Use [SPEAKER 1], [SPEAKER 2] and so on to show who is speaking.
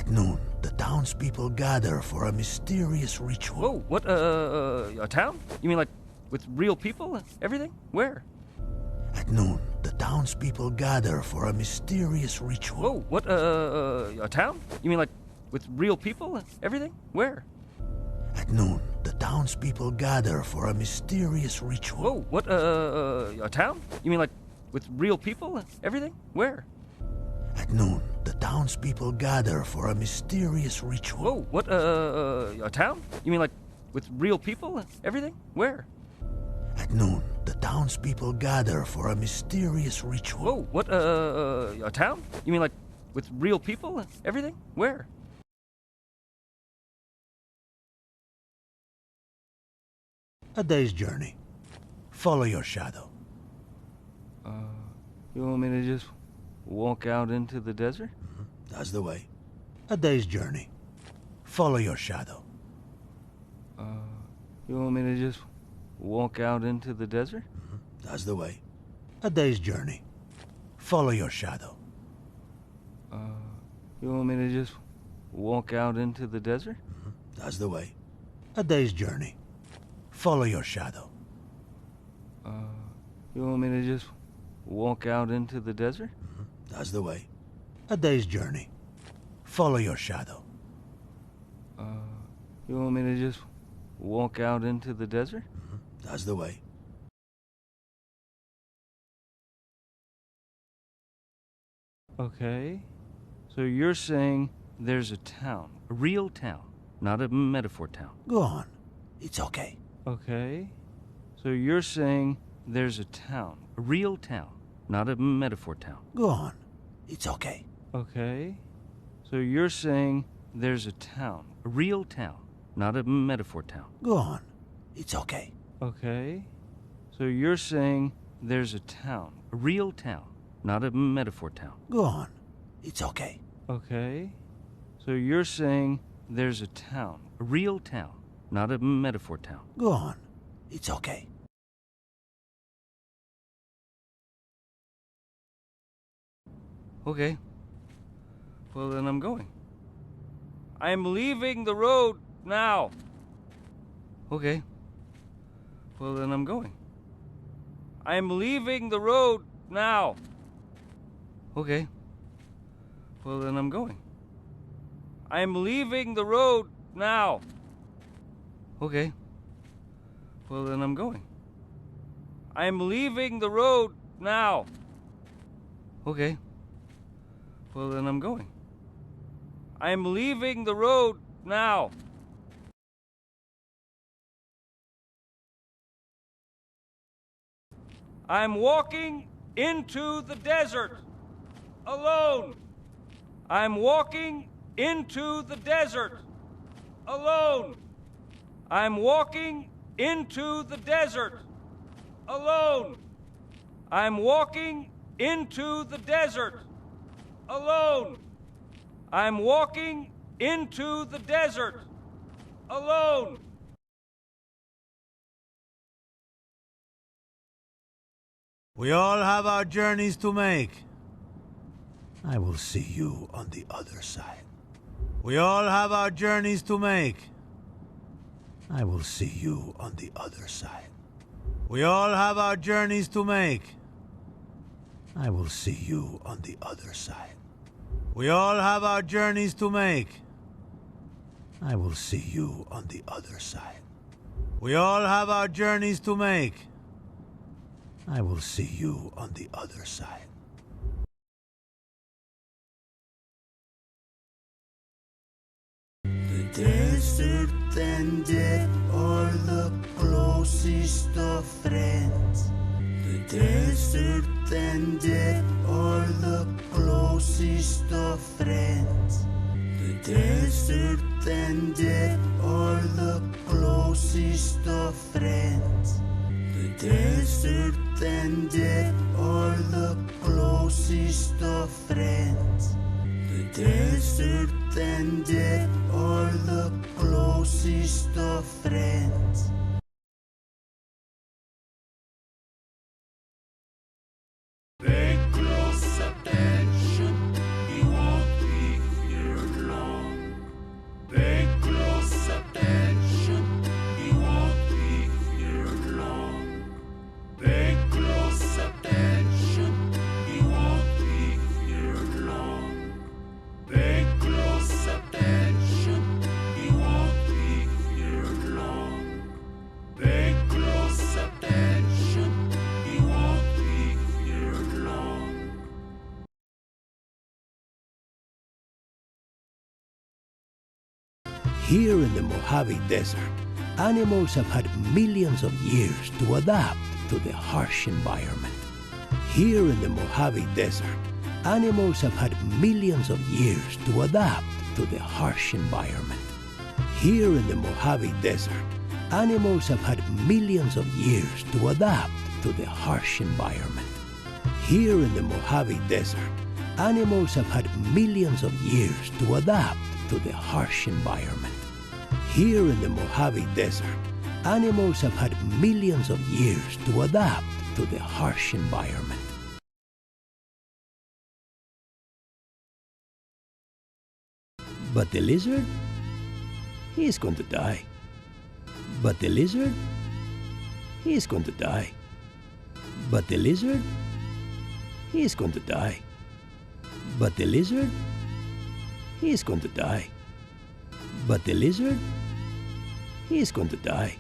[SPEAKER 1] At noon, the townspeople gather for a mysterious ritual.
[SPEAKER 2] Whoa, what, a town? You mean like with real people and everything? Where?
[SPEAKER 1] At noon, the townspeople gather for a mysterious ritual.
[SPEAKER 2] Whoa, what, a town? You mean like with real people and everything? Where?
[SPEAKER 1] At noon, the townspeople gather for a mysterious ritual.
[SPEAKER 2] Whoa, what, a town? You mean like with real people and everything? Where?
[SPEAKER 1] At noon, the townspeople gather for a mysterious ritual.
[SPEAKER 2] Whoa, what, a town? You mean like with real people and everything? Where?
[SPEAKER 1] At noon, the townspeople gather for a mysterious ritual.
[SPEAKER 2] Whoa, what, a town? You mean like with real people and everything? Where?
[SPEAKER 1] A day's journey. Follow your shadow.
[SPEAKER 2] You want me to just walk out into the desert?
[SPEAKER 1] That's the way. A day's journey. Follow your shadow.
[SPEAKER 2] You want me to just walk out into the desert?
[SPEAKER 1] That's the way. A day's journey. Follow your shadow.
[SPEAKER 2] You want me to just walk out into the desert?
[SPEAKER 1] That's the way. A day's journey. Follow your shadow.
[SPEAKER 2] You want me to just walk out into the desert?
[SPEAKER 1] That's the way. A day's journey. Follow your shadow.
[SPEAKER 2] You want me to just walk out into the desert?
[SPEAKER 1] That's the way.
[SPEAKER 2] Okay. So you're saying there's a town, a real town, not a metaphor town.
[SPEAKER 1] Go on. It's okay.
[SPEAKER 2] Okay. So you're saying there's a town, a real town, not a metaphor town.
[SPEAKER 1] Go on. It's okay.
[SPEAKER 2] Okay. So you're saying there's a town, a real town, not a metaphor town.
[SPEAKER 1] Go on. It's okay.
[SPEAKER 2] Okay. So you're saying there's a town, a real town, not a metaphor town.
[SPEAKER 1] Go on. It's okay.
[SPEAKER 2] Okay. So you're saying there's a town, a real town, not a metaphor town.
[SPEAKER 1] Go on. It's okay.
[SPEAKER 2] Okay. Well, then I'm going. I'm leaving the road now. Okay. Well, then I'm going. I'm leaving the road now. Okay. Well, then I'm going. I'm leaving the road now. Okay. Well, then I'm going. I'm leaving the road now. Okay. Well, then I'm going. I'm leaving the road now. I'm walking into the desert alone. I'm walking into the desert alone. I'm walking into the desert alone. I'm walking into the desert alone. I'm walking into the desert alone.
[SPEAKER 1] We all have our journeys to make. I will see you on the other side. We all have our journeys to make. I will see you on the other side. We all have our journeys to make. I will see you on the other side. We all have our journeys to make. I will see you on the other side. We all have our journeys to make. I will see you on the other side. The desert and death are the closest of friends. The desert and death are the closest of friends. The desert and death are the closest of friends. The desert and death are the closest of friends. The desert and death are the closest of friends. Pay close attention, you won't be here long. Here in the Mojave Desert, animals have had millions of years to adapt to the harsh environment. Here in the Mojave Desert, animals have had millions of years to adapt to the harsh environment. Here in the Mojave Desert, animals have had millions of years to adapt to the harsh environment. Here in the Mojave Desert, animals have had millions of years to adapt to the harsh environment. Here in the Mojave Desert, animals have had millions of years to adapt to the harsh environment. But the lizard, he is going to die. But the lizard, he is going to die. But the lizard, he is going to die. But the lizard, he is going to die. But the lizard, he is going to die.